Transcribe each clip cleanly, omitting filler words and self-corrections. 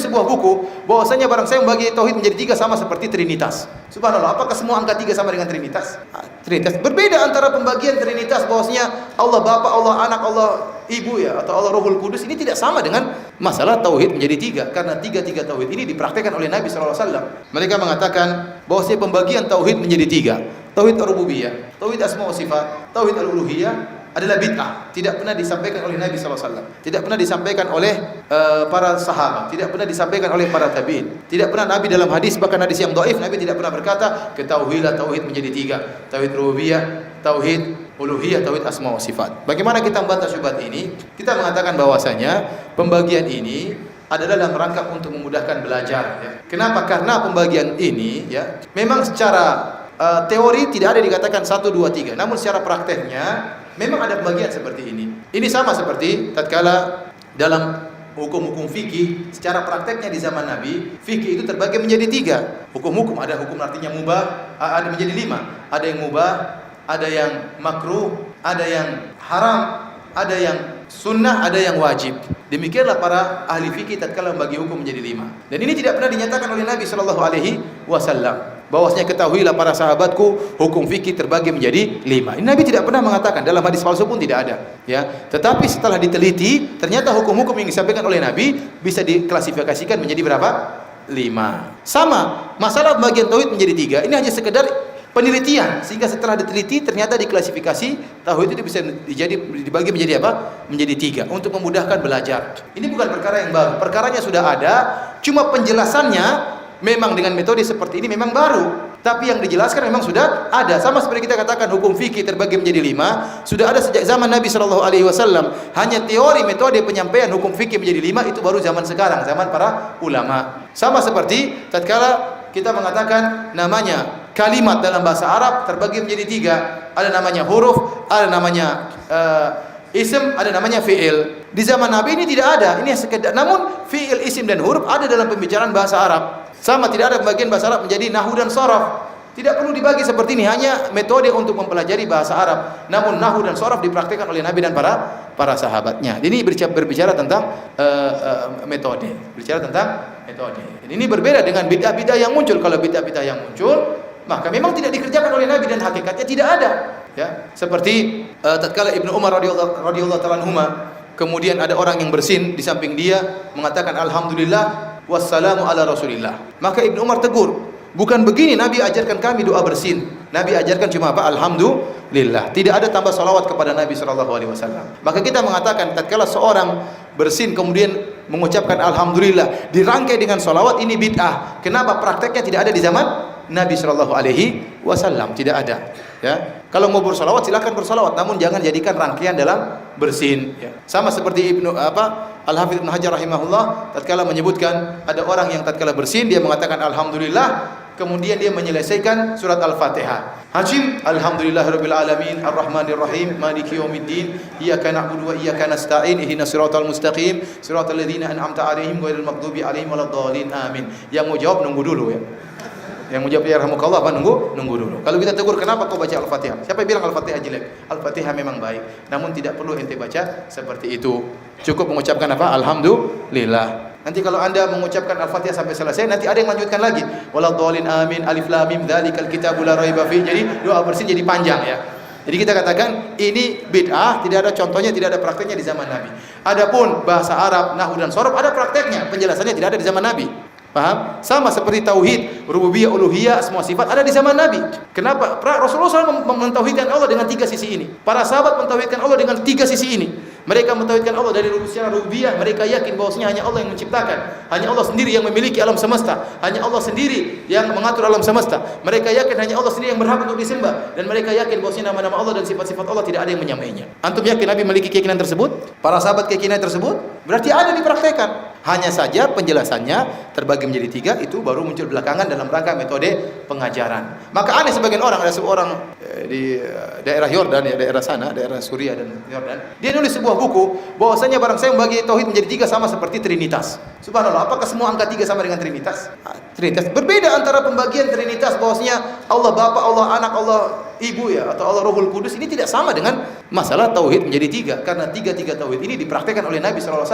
sebuah buku bahwasanya barang saya membagi tauhid menjadi tiga sama seperti Trinitas. Subhanallah, apakah semua angka tiga sama dengan Trinitas? Trinitas. Berbeda antara pembagian Trinitas bahwasanya Allah Bapa, Allah Anak, Allah Ibu ya, atau Allah Rohul Kudus. Ini tidak sama dengan masalah tauhid menjadi tiga, karena tiga tauhid ini dipraktikkan oleh Nabi SAW. Mereka mengatakan bahwasanya pembagian tauhid menjadi tiga. Tauhid ar-rububiyah, tauhid asma wa sifat, tauhid al-uluhiyah adalah bid'ah, tidak pernah disampaikan oleh Nabi SAW, tidak pernah disampaikan oleh para sahabat, tidak pernah disampaikan oleh para tabi'in, tidak pernah Nabi dalam hadis, bahkan hadis yang dhaif, Nabi tidak pernah berkata ketahuilah tauhid menjadi tiga, tauhid rububiyah, tauhid uluhiyah, tauhid asma wa sifat. Bagaimana kita membantah syubhat ini? Kita mengatakan bahwasanya pembagian ini adalah dalam rangka untuk memudahkan belajar ya. Kenapa? Karena pembagian ini ya memang secara teori tidak ada dikatakan 1, 2, 3, namun secara prakteknya memang ada pembagian seperti ini. Ini sama seperti tatkala dalam hukum-hukum fikih, secara prakteknya di zaman Nabi, fikih itu terbagi menjadi tiga. Hukum-hukum, ada hukum artinya mubah, ada menjadi 5. Ada yang mubah, ada yang makruh, ada yang haram, ada yang sunnah, ada yang wajib. Demikianlah para ahli fikih tatkala membagi hukum menjadi 5. Dan ini tidak pernah dinyatakan oleh Nabi SAW. Bahwasanya ketahuilah para sahabatku, hukum fikih terbagi menjadi 5. Ini Nabi tidak pernah mengatakan, dalam hadis palsu pun tidak ada ya. Tetapi setelah diteliti, ternyata hukum-hukum yang disampaikan oleh Nabi bisa diklasifikasikan menjadi berapa? 5. Sama, masalah pembagian tauhid menjadi 3. Ini hanya sekedar penelitian, sehingga setelah diteliti ternyata diklasifikasi tauhid itu bisa dibagi menjadi apa? Menjadi 3 untuk memudahkan belajar. Ini bukan perkara yang baru, perkaranya sudah ada, cuma penjelasannya memang dengan metode seperti ini memang baru, tapi yang dijelaskan memang sudah ada. Sama seperti kita katakan hukum fikih terbagi menjadi 5, sudah ada sejak zaman Nabi SAW. Hanya teori metode penyampaian hukum fikih menjadi 5 itu baru zaman sekarang, zaman para ulama. Sama seperti tatkala kita mengatakan namanya kalimat dalam bahasa Arab terbagi menjadi 3, ada namanya huruf, ada namanya ism, ada namanya fi'il. Di zaman Nabi ini tidak ada, ini sekedar, namun fi'il, ism dan huruf ada dalam pembicaraan bahasa Arab. Sama, tidak ada pembagian bahasa Arab menjadi nahwu dan sharaf. Tidak perlu dibagi seperti ini, hanya metode untuk mempelajari bahasa Arab. Namun nahwu dan sharaf dipraktikkan oleh Nabi dan para sahabatnya. Ini berbicara tentang metode, berbicara tentang metode. Dan ini berbeda dengan bid'ah-bid'ah yang muncul. Kalau bid'ah-bid'ah yang muncul, maka memang tidak dikerjakan oleh Nabi dan hakikatnya tidak ada. Ya, seperti tatkala Ibnu Umar radhiyallahu ta'ala anhuma, kemudian ada orang yang bersin di samping dia mengatakan alhamdulillah wassalamu ala rasulillah. Maka Ibnu Umar tegur, bukan begini Nabi ajarkan kami doa bersin. Nabi ajarkan cuma apa? Alhamdulillah. Tidak ada tambah salawat kepada Nabi SAW. Maka kita mengatakan tatkala seorang bersin kemudian mengucapkan alhamdulillah dirangkai dengan salawat, ini bid'ah. Kenapa? Prakteknya tidak ada di zaman Nabi SAW. Tidak ada. Ya, kalau mau bersalawat silakan bersalawat, namun jangan jadikan rangkaian dalam bersin. Ya. Sama seperti Al-Hafidz Ibnu Hajar rahimahullah tatkala menyebutkan ada orang yang tatkala bersin dia mengatakan alhamdulillah, kemudian dia menyelesaikan surat Al-Fatihah. Hajim alhamdulillahirabbil alamin arrahmanir rahim maliki yaumiddin iyyaka na'budu wa iyyaka nasta'in ihdinas siratal mustaqim siratal ladzina an'amta 'alaihim ghairil maghdubi 'alaihim waladdallin amin. Yang mau jawab nunggu dulu ya. Yang menjawab ya rahmukallah apa nunggu dulu. Kalau kita tegur kenapa kau baca Al-Fatihah? Siapa yang bilang Al-Fatihah jelek? Al-Fatihah memang baik, namun tidak perlu ente baca seperti itu. Cukup mengucapkan apa? Alhamdulillah. Nanti kalau Anda mengucapkan Al-Fatihah sampai selesai, nanti ada yang lanjutkan lagi. Waladhdallin amin, alif lam mim, dzalikal kitabul la raiba fi. Jadi doa bersin jadi panjang ya. Jadi kita katakan ini bid'ah, tidak ada contohnya, tidak ada prakteknya di zaman Nabi. Adapun bahasa Arab, nahwu dan sharaf ada prakteknya, penjelasannya tidak ada di zaman Nabi. Paham? Sama seperti tauhid, rububiyah, uluhiyah, semua sifat ada di zaman Nabi. Kenapa? Rasulullah SAW mentauhidkan Allah dengan 3 sisi ini. Para sahabat mentauhidkan Allah dengan 3 sisi ini. Mereka mentauhidkan Allah dari secara rububiyah, mereka yakin bahwasanya hanya Allah yang menciptakan, hanya Allah sendiri yang memiliki alam semesta, hanya Allah sendiri yang mengatur alam semesta. Mereka yakin hanya Allah sendiri yang berhak untuk disembah, dan mereka yakin bahwasanya nama-nama Allah dan sifat-sifat Allah tidak ada yang menyamainya. Antum yakin Nabi memiliki keyakinan tersebut? Para sahabat keyakinan tersebut? Berarti ada dipraktekkan. Hanya saja penjelasannya terbagi menjadi 3, itu baru muncul belakangan dalam rangka metode pengajaran. Maka aneh sebagian orang, ada seorang di daerah Yordan ya, daerah sana, daerah Suriah dan Yordan. Dia nulis sebuah buku bahwasanya barang saya membagi tauhid menjadi 3 sama seperti Trinitas. Subhanallah, apakah semua angka 3 sama dengan Trinitas? Trinitas. Berbeda antara pembagian Trinitas bahwasanya Allah Bapa, Allah Anak, Allah Ibu ya, atau Allah Rohul Kudus, ini tidak sama dengan masalah tauhid menjadi tiga, karena tiga tauhid ini dipraktekkan oleh Nabi SAW.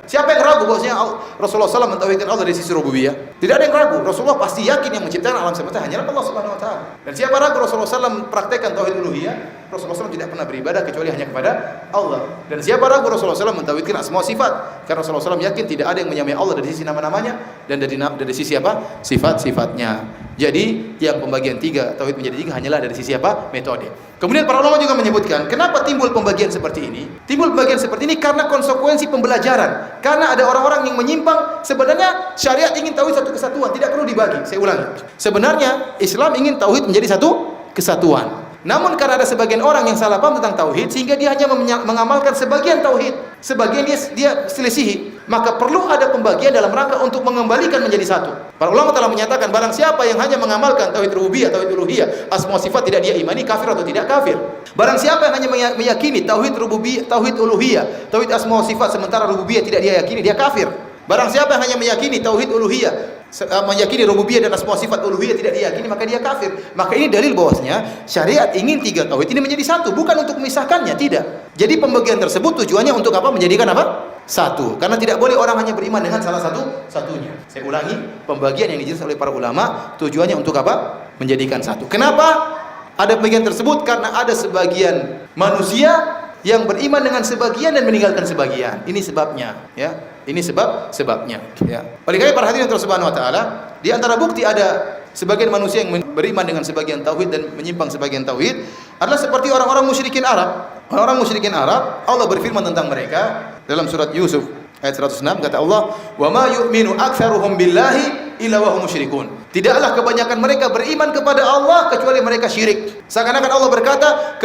Siapa yang ragu bahwasanya Rasulullah SAW mentauhidkan Allah dari sisi rububiyah? Tidak ada yang ragu. Rasulullah pasti yakin yang menciptakan alam semesta hanyalah Allah Subhanahu Wa Taala. Dan siapa ragu Rasulullah SAW praktekkan tauhid uluhiyah? Rasulullah SAW tidak pernah beribadah kecuali hanya kepada Allah. Dan siapa ragu Rasulullah SAW mentauhidkan asma sifat? Karena Rasulullah SAW yakin tidak ada yang menyamai Allah dari sisi nama-namanya dan dari sisi apa? Sifat-sifatnya. Jadi yang pembagian tiga tauhid menjadi tiga hanyalah dari sisi apa? Metode. Kemudian para ulama juga menyebutkan kenapa timbul pembagian seperti ini? Timbul pembagian seperti ini karena konsekuensi pembelajaran. Karena ada orang-orang yang menyimpang. Sebenarnya syariat ingin tauhid satu kesatuan, tidak perlu dibagi. Saya ulangi. Sebenarnya Islam ingin tauhid menjadi satu kesatuan. Namun karena ada sebagian orang yang salah paham tentang tauhid sehingga dia hanya mengamalkan sebagian tauhid, sebagian dia selisihi, maka perlu ada pembagian dalam rangka untuk mengembalikan menjadi satu. Para ulama telah menyatakan barang siapa yang hanya mengamalkan tauhid rububiyah, tauhid uluhiyah, asma sifat tidak dia imani, kafir atau tidak kafir. Barang siapa yang hanya meyakini tauhid rububiyah, tauhid uluhiyah, tauhid asma sifat sementara rububiyah tidak dia yakini, dia kafir. Barang siapa yang hanya meyakini tauhid uluhiyah, meyakini rububiyah dan asma sifat uluhiyah tidak diyakini, maka dia kafir. Maka ini dalil bahwasanya syariat ingin tiga tauhid ini menjadi satu, bukan untuk memisahkannya, tidak. Jadi pembagian tersebut tujuannya untuk apa? Menjadikan apa? Satu. Karena tidak boleh orang hanya beriman dengan salah satunya. Saya ulangi, pembagian yang dijelaskan oleh para ulama tujuannya untuk apa? Menjadikan satu. Kenapa ada pembagian tersebut? Karena ada sebagian manusia yang beriman dengan sebagian dan meninggalkan sebagian. Ini sebabnya, ya. Ini sebabnya, ya. Oleh karena para hadirin Subhanahu wa taala, di antara bukti ada sebagian manusia yang beriman dengan sebagian tauhid dan menyimpang sebagian tauhid adalah seperti orang-orang musyrikin Arab. Orang-orang musyrikin Arab, Allah berfirman tentang mereka dalam surat Yusuf ayat 106, kata Allah, "Wa ma yu'minu aktsaruhum billahi illa wa hum musyrikun." Tidaklah kebanyakan mereka beriman kepada Allah kecuali mereka syirik. Seakan-akan Allah berkata,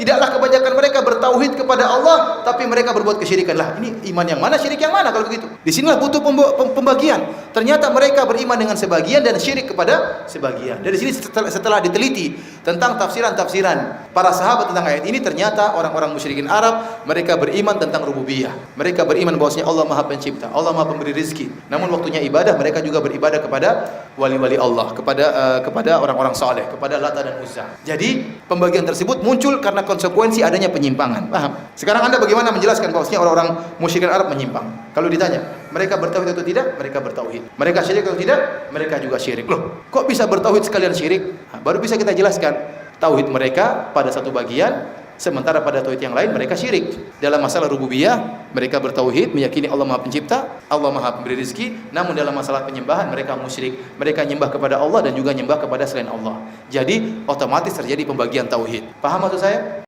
tidaklah kebanyakan mereka bertauhid kepada Allah tapi mereka berbuat kesyirikan. Lah, ini iman yang mana, syirik yang mana kalau begitu? Di sinilah butuh pembagian. Ternyata mereka beriman dengan sebagian dan syirik kepada sebagian. Dari sini setelah diteliti tentang tafsiran-tafsiran para sahabat tentang ayat ini, ternyata orang-orang musyrikin Arab mereka beriman tentang rububiyah. Mereka beriman bahwasanya Allah Maha Pencipta, Allah Maha Pemberi rezeki. Namun waktunya ibadah, mereka juga beribadah kepada wali-wali Allah, kepada orang-orang saleh, kepada Lata dan Uzza. Jadi pembagian tersebut muncul karena konsekuensi adanya penyimpangan. Paham? Sekarang Anda bagaimana menjelaskan bahwasanya orang-orang musyrikin Arab menyimpang? Kalau ditanya, mereka bertauhid atau tidak? Mereka bertauhid. Mereka syirik atau tidak? Mereka juga syirik. Loh, kok bisa bertauhid sekalian syirik? Baru bisa kita jelaskan. Tauhid mereka pada satu bagian, sementara pada tauhid yang lain mereka syirik. Dalam masalah rububiyah mereka bertauhid, meyakini Allah Maha Pencipta, Allah Maha Pemberi rezeki. Namun dalam masalah penyembahan mereka musyrik. Mereka nyembah kepada Allah dan juga nyembah kepada selain Allah. Jadi otomatis terjadi pembagian tauhid. Paham maksud saya?